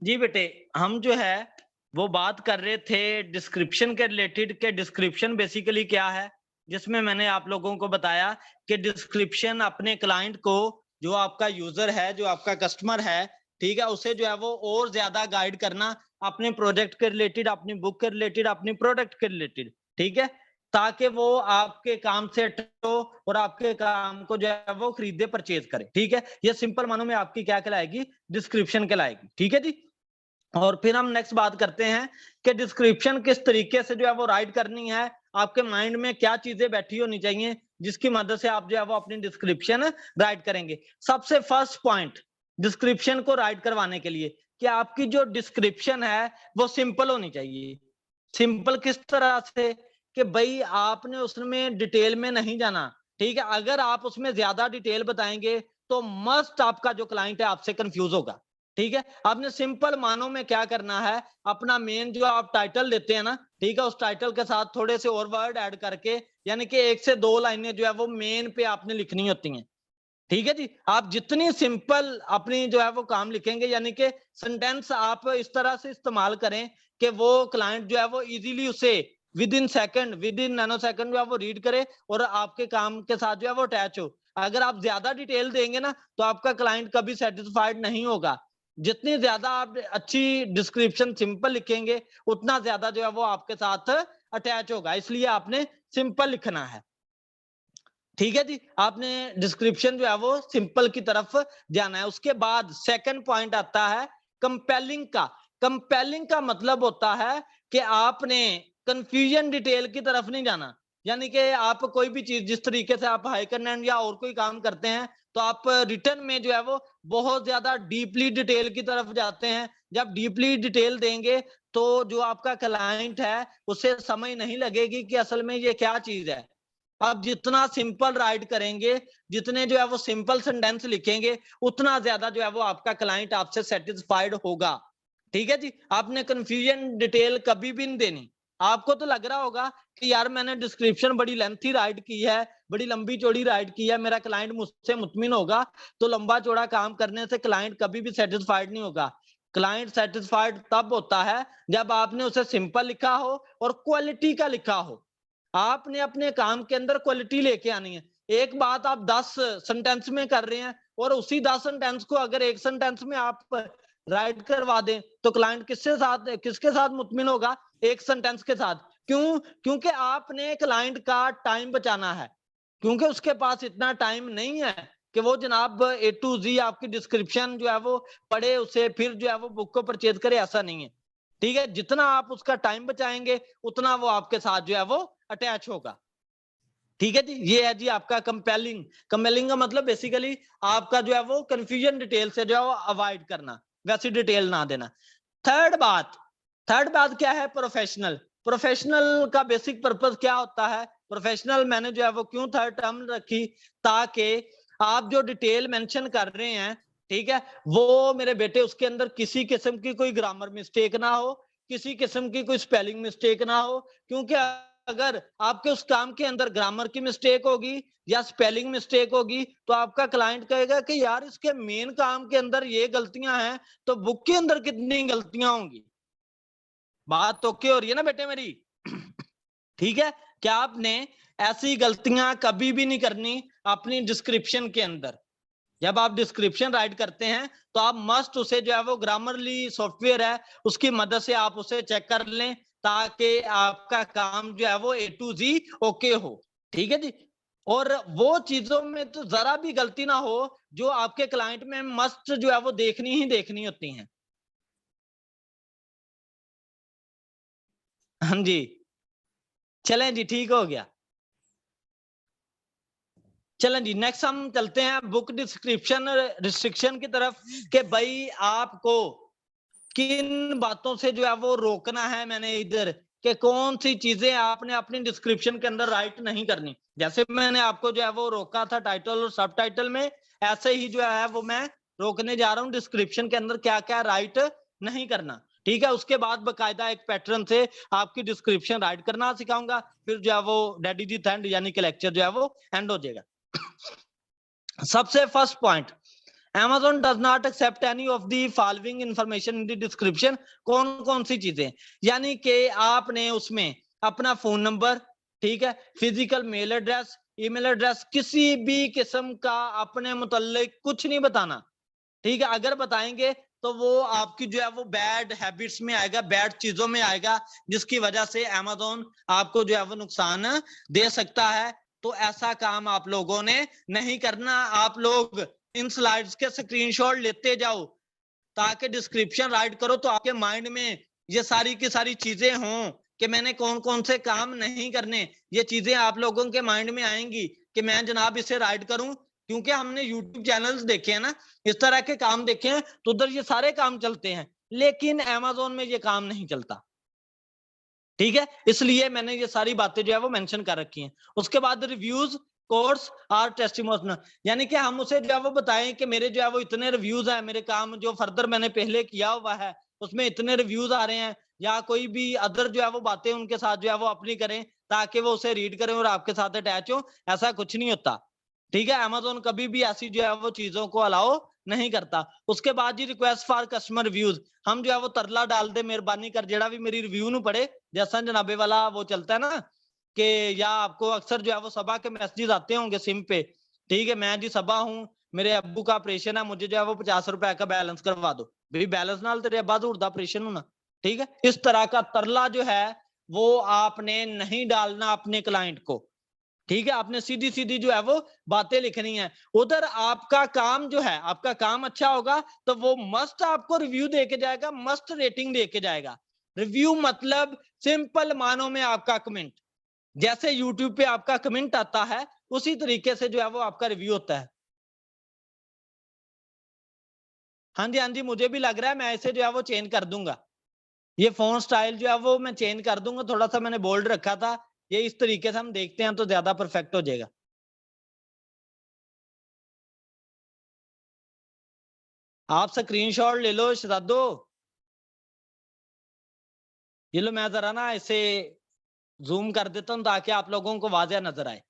जी बेटे, हम जो है वो बात कर रहे थे डिस्क्रिप्शन के रिलेटेड के डिस्क्रिप्शन बेसिकली क्या है, जिसमें मैंने आप लोगों को बताया कि डिस्क्रिप्शन अपने क्लाइंट को, जो आपका यूजर है, जो आपका कस्टमर है, ठीक है, उसे जो है वो और ज्यादा गाइड करना अपने प्रोजेक्ट के रिलेटेड, अपनी बुक के रिलेटेड, अपनी प्रोडक्ट के रिलेटेड, ठीक है, ताकि वो आपके काम से हटो और आपके काम को जो है वो खरीदे, परचेज करे, ठीक है। ये सिंपल मानो में आपकी क्या कहलाएगी, डिस्क्रिप्शन कहलाएगी, ठीक है जी। और फिर हम नेक्स्ट बात करते हैं कि डिस्क्रिप्शन किस तरीके से जो है वो राइट करनी है, आपके माइंड में क्या चीजें बैठी होनी चाहिए जिसकी मदद से आप जो है वो अपनी डिस्क्रिप्शन राइट करेंगे। सबसे फर्स्ट पॉइंट डिस्क्रिप्शन को राइट करवाने के लिए कि आपकी जो डिस्क्रिप्शन है वो सिंपल होनी चाहिए। सिंपल किस तरह से कि भाई आपने उसमें डिटेल में नहीं जाना, ठीक है। अगर आप उसमें ज्यादा डिटेल बताएंगे तो मस्ट आपका जो क्लाइंट है आपसे कंफ्यूज होगा, ठीक है। आपने सिंपल मानो में क्या करना है, अपना मेन जो आप टाइटल देते हैं ना, ठीक है, उस टाइटल के साथ थोड़े से और वर्ड ऐड करके, यानी कि 1 से 2 लाइनें जो है वो मेन पे आपने लिखनी होती हैं, ठीक है जी। आप जितनी सिंपल अपनी जो है वो काम लिखेंगे, यानी कि सेंटेंस आप इस तरह से इस्तेमाल करें कि वो क्लाइंट जो है वो इजीली उसे with in second, with in nano second जो है वो रीड करे और आपके काम के साथ जो है वो अटैच हो। अगर आप ज्यादा डिटेल देंगे ना तो आपका क्लाइंट कभी सेटिस्फाइड नहीं होगा। जितनी ज्यादा आप अच्छी डिस्क्रिप्शन सिंपल लिखेंगे उतना ज्यादा जो है वो आपके साथ अटैच होगा, इसलिए आपने सिंपल लिखना है, ठीक है जी। आपने डिस्क्रिप्शन जो है वो सिंपल की तरफ जाना है। उसके बाद सेकंड पॉइंट आता है कंपेलिंग का। कंपेलिंग का मतलब होता है कि आपने कंफ्यूजन डिटेल की तरफ नहीं जाना, यानी कि आप कोई भी चीज जिस तरीके से आप हाई कंटेंट या और कोई काम करते हैं तो आप रिटर्न में जो है वो बहुत ज्यादा डीपली डिटेल की तरफ जाते हैं। जब डीपली डिटेल देंगे तो जो आपका क्लाइंट है उसे समझ नहीं लगेगी कि असल में ये क्या चीज है। आप जितना सिंपल राइट करेंगे, जितने जो है वो सिंपल सेंटेंस लिखेंगे, उतना ज्यादा जो है वो आपका क्लाइंट आपसे सेटिस्फाइड होगा, ठीक है जी। आपने कंफ्यूजन डिटेल कभी भी नहीं देनी। आपको तो लग रहा होगा कि यार मैंने डिस्क्रिप्शन बड़ी लेंथी राइट की है, बड़ी लंबी चौड़ी राइट की है, मेरा क्लाइंट मुझसे मुतमिन होगा। तो लंबा चौड़ा काम करने से क्लाइंट कभी भी सेटिस्फाइड नहीं होगा। क्लाइंट सेटिस्फाइड तब होता है जब आपने उसे सिंपल लिखा हो और क्वालिटी का लिखा हो। आपने अपने काम के अंदर क्वालिटी लेके आनी है। एक बात आप 10 सेंटेंस में कर रहे हैं और उसी 10 सेंटेंस को अगर एक सेंटेंस में आप राइट करवा दें तो क्लाइंट किसके साथ मुतमिन होगा, एक सेंटेंस के साथ। क्यों? क्योंकि आपने क्लाइंट का टाइम बचाना है, क्योंकि उसके पास इतना टाइम नहीं है कि वो जनाब ए टू जी आपकी डिस्क्रिप्शन जो है वो पढ़े, उसे फिर जो है वो बुक को परचेज करे, ऐसा नहीं है, ठीक है। जितना आप उसका टाइम बचाएंगे उतना वो आपके साथ जो है वो अटैच होगा, ठीक है जी। ये है जी आपका कंपेलिंग। कंपेलिंग का मतलब बेसिकली आपका जो है वो कंफ्यूजन डिटेल से जो है वो अवॉइड करना, वैसी डिटेल ना देना। थर्ड बात थर्ड बात क्या है, प्रोफेशनल। प्रोफेशनल का बेसिक पर्पस क्या होता है, प्रोफेशनल मैंने जो है वो क्यों थर्ड टर्म रखी, ताकि आप जो डिटेल मेंशन कर रहे हैं, ठीक है, वो मेरे बेटे उसके अंदर किसी किस्म की कोई ग्रामर मिस्टेक ना हो, किसी किस्म की कोई स्पेलिंग मिस्टेक ना हो। क्योंकि अगर आपके उस काम के अंदर ग्रामर की मिस्टेक होगी या स्पेलिंग मिस्टेक होगी तो आपका क्लाइंट कहेगा कि यार इसके मेन काम के अंदर ये गलतियां हैं, तो बुक के अंदर कितनी गलतियां होंगी। बात तो ओके हो रही है ना बेटे मेरी? ठीक है। क्या आपने ऐसी गलतियां कभी भी नहीं करनी अपनी डिस्क्रिप्शन के अंदर। जब आप डिस्क्रिप्शन राइट करते हैं तो आप मस्ट उसे जो है वो ग्रामरली सॉफ्टवेयर है उसकी मदद से आप उसे चेक कर लें, ताकि आपका काम जो है वो ए टू जी ओके हो, ठीक है जी। और वो चीजों में तो जरा भी गलती ना हो जो आपके क्लाइंट में मस्ट जो है वो देखनी ही देखनी होती हैं। हाँ जी। चलें जी, ठीक हो गया। चलें जी, नेक्स्ट हम चलते हैं बुक डिस्क्रिप्शन रिस्ट्रिक्शन की तरफ कि भाई आपको किन बातों से जो है वो रोकना है। मैंने इधर कि कौन सी चीजें आपने अपनी डिस्क्रिप्शन के अंदर राइट नहीं करनी। जैसे मैंने आपको जो है वो रोका था टाइटल और सब टाइटल में, ऐसे ही जो है वो मैं रोकने जा रहा हूँ डिस्क्रिप्शन के अंदर क्या क्या राइट नहीं करना, ठीक है। उसके बाद बकायदा एक पैटर्न से आपकी डिस्क्रिप्शन राइट करना सिखाऊंगा, फिर जो है वो डैडी जी एंड यानी कि लेक्चर जो है वो एंड हो जाएगा। सबसे first point, Amazon does not accept any of the following information in the description। कौन कौन सी चीजें, यानी कि आपने उसमें अपना फोन नंबर, ठीक है, physical mail address, email address, किसी भी किस्म का अपने मुतल्लिक कुछ नहीं बताना, ठीक है। अगर बताएंगे तो वो आपकी जो है वो बैड हैबिट्स में आएगा, बैड चीजों में आएगा, जिसकी वजह से अमेज़न आपको जो है वो नुकसान दे सकता है। तो ऐसा काम आप लोगों ने नहीं करना। आप लोग इन स्लाइड्स के स्क्रीनशॉट लेते जाओ, ताकि डिस्क्रिप्शन राइट करो तो आपके माइंड में ये सारी की सारी चीजें हों कि मैंने कौन कौन से काम नहीं करने। ये चीजें आप लोगों के माइंड में आएंगी कि मैं जनाब इसे राइट करूं, क्योंकि हमने YouTube चैनल्स देखे हैं ना, इस तरह के काम देखे हैं, तो उधर ये सारे काम चलते हैं, लेकिन Amazon में ये काम नहीं चलता, ठीक है। इसलिए मैंने ये सारी बातें जो है वो मेंशन कर रखी हैं। उसके बाद रिव्यूज, कोर्स और टेस्टिमोनियल, यानी कि हम उसे जो है वो बताएं कि मेरे जो है वो इतने रिव्यूज हैं, मेरे काम जो फर्दर मैंने पहले किया हुआ है उसमें इतने रिव्यूज आ रहे हैं, या कोई भी अदर जो है वो बातें उनके साथ जो है वो अपनी करें, ताकि वो उसे रीड करें और आपके साथ अटैच हो। ऐसा कुछ नहीं होता, ठीक है। Amazon कभी भी ऐसी जो है वो चीजों को अलाउ नहीं करता। उसके बाद जी रिक्वेस्ट फॉर कस्टमर रिव्यूज, हम जो है वो तरला डाल दे मेहरबानी कर जेड़ा भी मेरी रिव्यू नु पढ़े, जैसा जनाबे वाला वो चलता है ना कि, या आपको अक्सर जो है वो सबा के मैसेजेस आते होंगे सिम पे, ठीक है, मैं जी सबा हूं, मेरे अब्बू का ऑपरेशन है, मुझे जो है वो 50 रुपए का बैलेंस करवा दो। भाई बैलेंस नाल तेरे अब्बा दूर दा ऑपरेशन होना, ठीक है। इस तरह का तरला जो है वो आपने नहीं डालना अपने क्लाइंट को, ठीक है। आपने सीधी सीधी जो है वो बातें लिखनी है। उधर आपका काम जो है, आपका काम अच्छा होगा तो वो मस्ट आपको रिव्यू दे के जाएगा, मस्ट रेटिंग दे के जाएगा। रिव्यू मतलब सिंपल मानों में आपका कमेंट, जैसे यूट्यूब पे आपका कमेंट आता है उसी तरीके से जो है वो आपका रिव्यू होता है। हाँ जी, हाँ जी, मुझे भी लग रहा है मैं इसे जो है वो चेंज कर दूंगा। ये फोन स्टाइल जो है वो मैं चेंज कर दूंगा, थोड़ा सा मैंने बोल्ड रखा था, ये इस तरीके से हम देखते हैं तो ज्यादा परफेक्ट हो जाएगा। आप स्क्रीनशॉट ले लो शहजादो, ये लो, मैं जरा ना इसे जूम कर देता हूं ताकि आप लोगों को वाज़ेह नजर आए।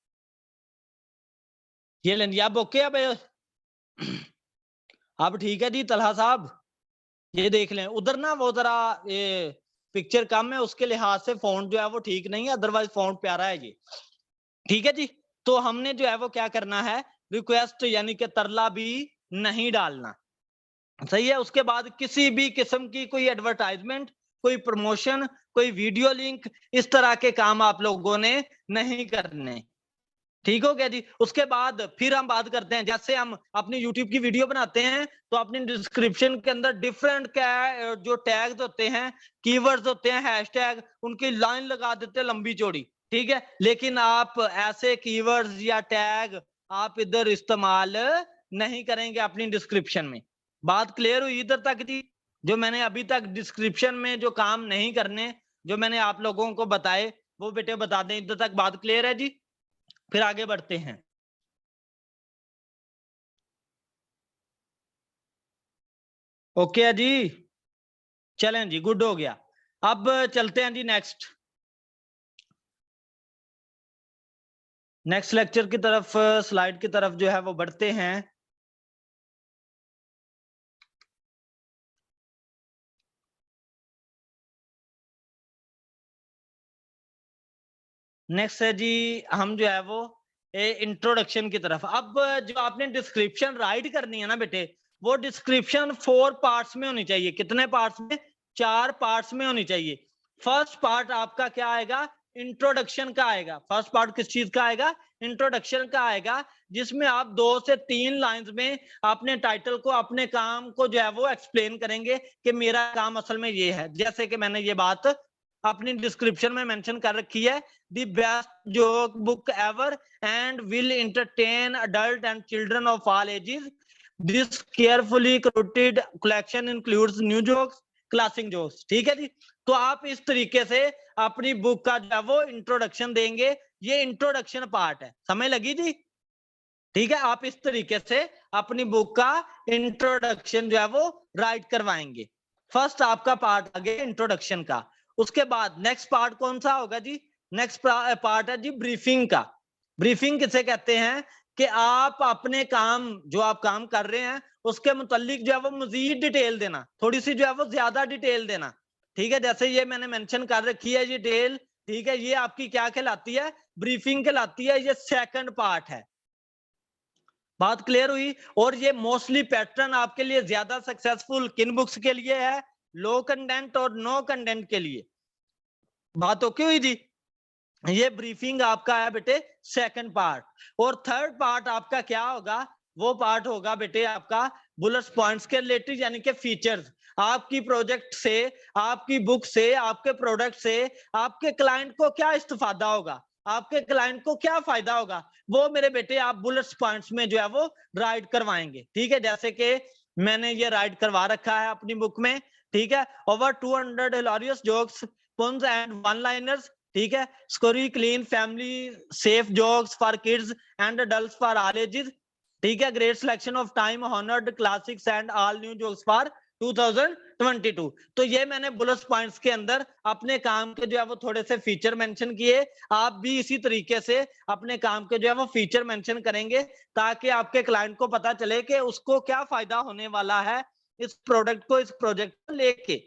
ये लें, अब ओके। अब अब ठीक है जी तलहा साहब, ये देख लें। उधर ना वो जरा ये पिक्चर कम है, उसके लिहाज से फोन जो है वो ठीक नहीं है, अदरवाइज फोन प्यारा है ये, ठीक है जी। तो हमने जो है वो क्या करना है, रिक्वेस्ट यानी कि तरला भी नहीं डालना, सही है। उसके बाद किसी भी किस्म की कोई एडवर्टाइजमेंट, कोई प्रमोशन, कोई वीडियो लिंक, इस तरह के काम आप लोगों ने नहीं करने, ठीक हो गया जी। उसके बाद फिर हम बात करते हैं, जैसे हम अपनी YouTube की वीडियो बनाते हैं तो अपनी डिस्क्रिप्शन के अंदर डिफरेंट जो टैग्स होते हैं, कीवर्ड्स होते हैं, हैशटैग, उनकी लाइन लगा देते हैं लंबी चौड़ी, ठीक है। लेकिन आप ऐसे कीवर्ड्स या टैग आप इधर इस्तेमाल नहीं करेंगे अपनी डिस्क्रिप्शन में। बात क्लियर हुई इधर तक जी? जो मैंने अभी तक डिस्क्रिप्शन में जो काम नहीं करने, जो मैंने आप लोगों को बताए, वो बेटे बता दें। इधर तक बात क्लियर है जी? फिर आगे बढ़ते हैं। ओके है जी, चलें जी, गुड हो गया। अब चलते हैं जी नेक्स्ट लेक्चर की तरफ, स्लाइड की तरफ जो है वो बढ़ते हैं। नेक्स्ट है जी, हम जो है वो इंट्रोडक्शन की तरफ। अब जो आपने डिस्क्रिप्शन राइट करनी है ना बेटे, वो डिस्क्रिप्शन 4 पार्ट्स में होनी चाहिए। कितने पार्ट्स में? 4 पार्ट्स में होनी चाहिए। फर्स्ट पार्ट आपका क्या आएगा? इंट्रोडक्शन का आएगा। फर्स्ट पार्ट किस चीज का आएगा? इंट्रोडक्शन का आएगा, जिसमें आप 2 से 3 लाइंस में अपने टाइटल को, अपने काम को जो है वो एक्सप्लेन करेंगे कि मेरा काम असल में ये है। जैसे कि मैंने ये बात अपनी डिस्क्रिप्शन में मेंशन कर रखी है, the best joke book ever and will entertain adult and children of all ages. This carefully curated collection includes new jokes, classic jokes, ठीक है जी। तो आप इस तरीके से अपनी बुक का जो है वो इंट्रोडक्शन देंगे। ये इंट्रोडक्शन पार्ट है, समझ लगी जी? ठीक है, आप इस तरीके से अपनी बुक का इंट्रोडक्शन जो है वो राइट करवाएंगे। फर्स्ट आपका पार्ट आ गया इंट्रोडक्शन का। उसके बाद नेक्स्ट पार्ट कौन सा होगा जी? नेक्स्ट पार्ट है जी ब्रीफिंग का। ब्रीफिंग किसे कहते हैं? कि आप अपने काम जो आप काम कर रहे हैं उसके मुतालिक जो है वो मजीद डिटेल देना, थोड़ी सी जो है वो ज्यादा डिटेल देना। ठीक है, जैसे ये मैंने मेंशन कर रखी है ये डिटेल, ठीक है, ये आपकी क्या कहलाती है, ब्रीफिंग कहलाती है, ये सेकंड पार्ट है। बात क्लियर हुई। और ये मोस्टली पैटर्न आपके लिए ज्यादा सक्सेसफुल किन बुक्स के लिए है, लो कंटेंट और नो कंटेंट के लिए। बात ओके हुई जी। ये ब्रीफिंग आपका है बेटे सेकंड पार्ट। और थर्ड पार्ट आपका क्या होगा, वो पार्ट होगा बेटे आपका बुलेट पॉइंट्स के रिलेटेड, यानी कि फीचर्स। आपकी प्रोजेक्ट से, आपकी बुक से, आपके प्रोडक्ट से आपके क्लाइंट को क्या इस्तेफादा होगा, आपके क्लाइंट को क्या फायदा होगा, वो मेरे बेटे आप बुलेट पॉइंट्स में जो है वो राइट करवाएंगे। ठीक है, जैसे कि मैंने ये राइट करवा रखा है अपनी बुक में। ठीक है, over 200 hilarious jokes, puns and one liners. ठीक है, scores clean family safe jokes for kids and adults for all ages. ठीक है, great selection of time honoured classics and all new jokes for 2022। तो ये मैंने बुलेट पॉइंट्स के अंदर अपने काम के जो है वो थोड़े से फीचर मेंशन किए। आप भी इसी तरीके से अपने काम के जो है वो फीचर मेंशन करेंगे ताकि आपके क्लाइंट को पता चले कि उसको क्या फायदा होने वाला है इस प्रोडक्ट को, इस प्रोजेक्ट को लेके।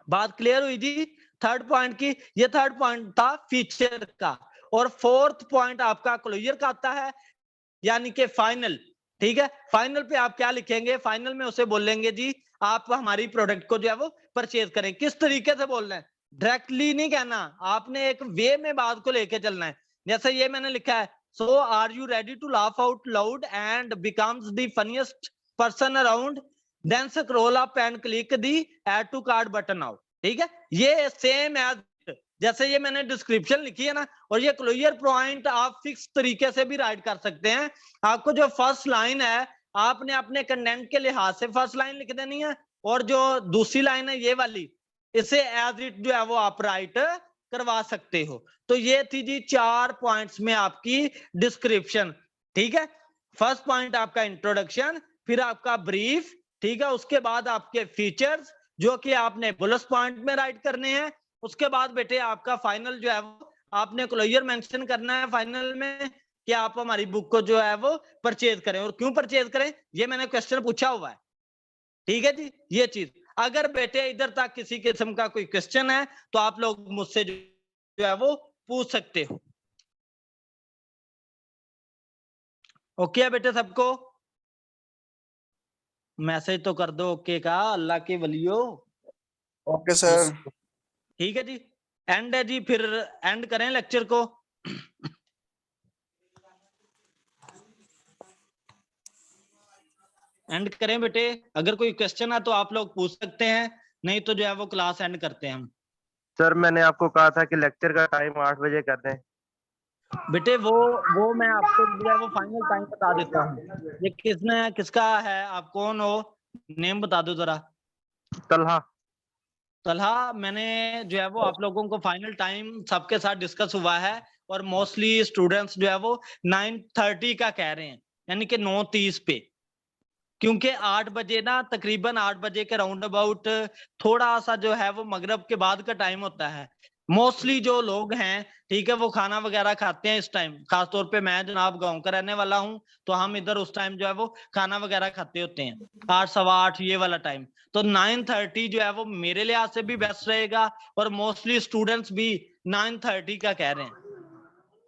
बात क्लियर हुई जी थर्ड पॉइंट की। ये थर्ड पॉइंट था फीचर का। और फोर्थ पॉइंट आपका क्लोजर का आता है, यानी कि फाइनल। ठीक है, फाइनल पे आप क्या लिखेंगे, फाइनल में उसे बोलेंगे जी आप हमारी प्रोडक्ट को जो है वो परचेज करें। किस तरीके से बोलना है, डायरेक्टली नहीं कहना, आपने एक वे में बात को लेके चलना है। जैसे ये मैंने लिखा है, so are you ready to laugh out loud and becomes the funniest person around, then scroll up and click the add to cart button now. ठीक है, ये सेम एज जैसे ये मैंने डिस्क्रिप्शन लिखी है ना, और ये क्लोजर पॉइंट आप फिक्स तरीके से भी राइट कर सकते हैं। आपको जो फर्स्ट लाइन है आपने अपने कंटेंट के लिहाज से फर्स्ट लाइन लिख देनी है, और जो दूसरी लाइन है ये वाली, इसे एज इट जो है वो आप राइट करवा सकते हो। तो ये थी जी 4 पॉइंट्स में आपकी डिस्क्रिप्शन। ठीक है, फर्स्ट पॉइंट आपका इंट्रोडक्शन, फिर आपका ब्रीफ, ठीक है, उसके बाद आपके फीचर्स जो कि आपने बुलेट पॉइंट में राइट करने हैं, उसके बाद बेटे आपका फाइनल जो है वो आपने क्लोजर मेंशन करना है फाइनल में कि आप हमारी बुक को जो है वो परचेज करें। और क्यों परचेज करें ये मैंने क्वेश्चन पूछा हुआ है। ठीक है जी, ये चीज अगर बेटे इधर तक किसी किस्म का कोई क्वेश्चन है तो आप लोग मुझसे जो है वो पूछ सकते हो। ओके है बेटे, सबको मैसेज तो कर दो ओके का, अल्लाह के वलियो। Okay sir. ठीक है जी, एंड है जी, फिर एंड करें लेक्चर को। एंड करें बेटे, अगर कोई क्वेश्चन है तो आप लोग पूछ सकते हैं, नहीं तो जो है वो क्लास एंड करते हैं हम। सर मैंने आपको कहा था कि लेक्चर का टाइम 8 बजे कर दें। बेटे वो मैं आपको जो है वो फाइनल टाइम बता देता हूँ। ये किसने किसका है, आप कौन हो, नेम बता दो जरा। तलहा। तलहा, मैंने जो है वो आप लोगों को फाइनल टाइम सबके साथ डिस्कस हुआ है, और मोस्टली स्टूडेंट्स जो है वो 9:30 का कह रहे हैं, यानी कि 9:30 पे, क्योंकि 8 बजे ना तकरीबन 8 बजे के राउंड अबाउट थोड़ा सा जो है वो मगरब के बाद का टाइम होता है। मोस्टली जो लोग हैं, ठीक है, वो खाना वगैरह खाते हैं इस टाइम। खासतौर पे मैं जनाब गांव का रहने वाला हूं, तो हम इधर उस टाइम जो है वो खाना वगैरह खाते होते हैं 8, 8:15 ये वाला टाइम। तो 9:30 जो है वो मेरे लिहाज से भी बेस्ट रहेगा, और मोस्टली स्टूडेंट्स भी 9:30 का कह रहे हैं।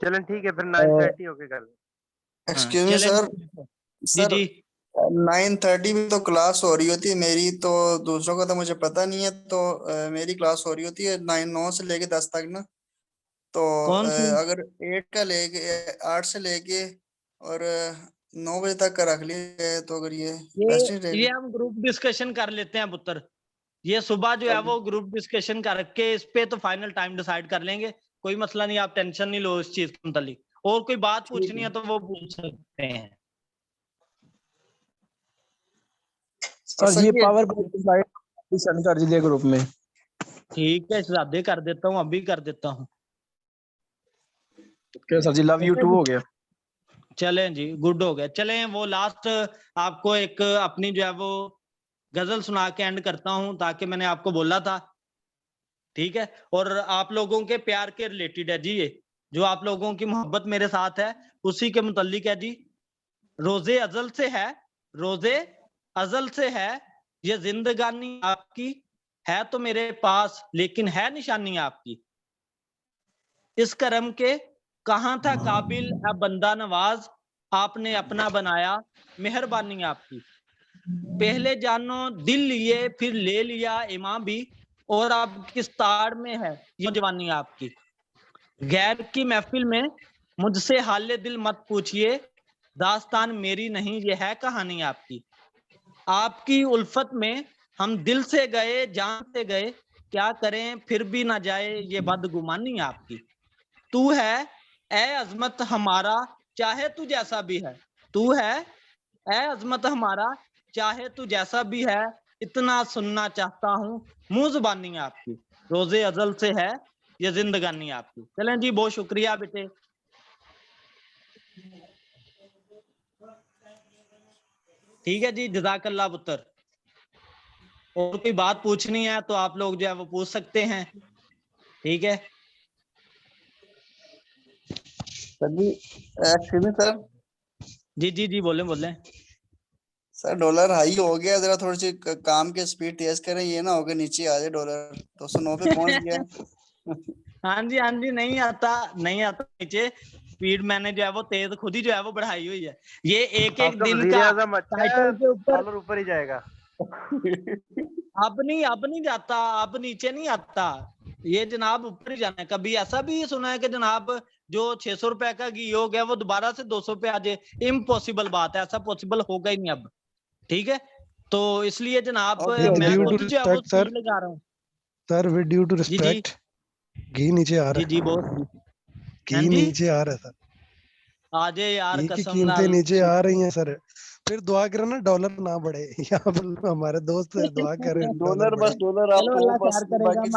चलें ठीक है फिर 9:30 ओके कर दें। एक्सक्यूज मी चलें सर। जी सर जी 9:30 में तो क्लास हो रही होती है मेरी, तो दूसरों का तो मुझे पता नहीं है। तो मेरी क्लास हो रही होती है 9 से लेके 10 तक ना। तो कौन सी? अगर 8 का लेके 8 से लेके और 9 बजे तक का रख लिए तो अगर ये बेस्ट नहीं ये रहेगा। हम ग्रुप डिस्कशन कर लेते हैं पुत्र। ये सुबह जो है वो ग्रुप डिस्कशन करके इस पे तो फाइनल टाइम डिसाइड कर लेंगे। कोई मसला नहीं, आप टेंशन नहीं लो इस चीज के मुतालिक। और कोई बात ठीक पूछनी है है तो वो पूछ सकते हैं। और सर सर ये ये पावर पॉइंट स्लाइड सेंड कर दीजिए ग्रुप में। ठीक है, शहजादे कर देता हूँ, अभी कर देता हूँ। क्या sir ji, love you too हो गया। चलें जी, गुड हो गया। चलें वो लास्ट आपको एक अपनी जो है वो गजल सुना के एंड करता हूँ, ताकि मैंने आपको बोला था। ठीक है, और आप लोगों के प्यार के रिलेटेड है जी ये। जो आप लोगों की मोहब्बत मेरे साथ है उसी के मुतल्लिक है जी। रोजे अजल से है, रोजे अजल से है, ये जिंदगानी आपकी है तो मेरे पास, लेकिन है निशानी आपकी। इस करम के कहाँ था काबिल अब बंदा नवाज, आपने अपना बनाया मेहरबानी आपकी। पहले जानो दिल लिए फिर ले लिया इमाम भी, और अब किस ताड़ में है ये जवानी आपकी। गैर की महफिल में मुझसे हाले दिल मत पूछिए, दास्तान मेरी नहीं ये है कहानी आपकी। आपकी उल्फत में हम दिल से गए जान से गए, क्या करें फिर भी ना जाए ये बदगुमानी आपकी। तू है ए अजमत हमारा चाहे तू जैसा भी है, तू है ए अजमत हमारा चाहे तू जैसा भी है, इतना सुनना चाहता हूँ मुंह जुबानी आपकी। रोजे अजल से है ये जिंदगानी आपकी। चलें जी, बहुत शुक्रिया बेटे। ठीक है जी, जज़ाकल्लाह पुत्र। और कोई बात पूछनी है तो आप लोग जो है वो पूछ सकते हैं, ठीक है। सर जी, एक्चुअली सर जी जी जी, बोले बोले। सर डॉलर हाई हो गया, जरा थोड़ी सी काम की स्पीड तेज करें, ये ना हो के नीचे आ जाए डॉलर। 209 पे पहुंच गया। हाँ जी हाँ जी, नहीं आता नहीं आता नीचे। स्पीड मैंने जो है वो तेज खुद ही जो है वो बढ़ाई हुई है। ये एक एक आपका दिन वजीर का आजम अच्छा है, टाइटल के ऊपर डॉलर ऊपर ही जाएगा। अब नहीं जाता, अब नीचे नहीं आता, ये जनाब ऊपर ही जाना है। कभी ऐसा भी सुना है कि जनाब जो 600 रुपए का घी हो गया वो दोबारा से 200 पे आ जाए? इम्पॉसिबल बात है, ऐसा पॉसिबल होगा ही नहीं अब, ठीक है। तो इसलिए जनाब मैं ड्यू टू खुद जो है वो रिस्पेक्ट सर, स्पीड लगा रहा हूँ। सर विद ड्यू टू जी जी रिस्पेक्ट घी नीचे आ जी रहा जी, है, बहुत हाँ घी जी, नीचे आ रहा है सर, आजे यार घी की कसम कीमतें नाल। नीचे आ रही हैं सर। फिर दुआ करें ना डॉलर ना बढ़े। यहाँ पर हमारे दोस्त दुआ करें डॉलर डॉलर बढ़े। बस डॉलर आप चलो हो अल्लाह बस, खैर करेगा। बाकी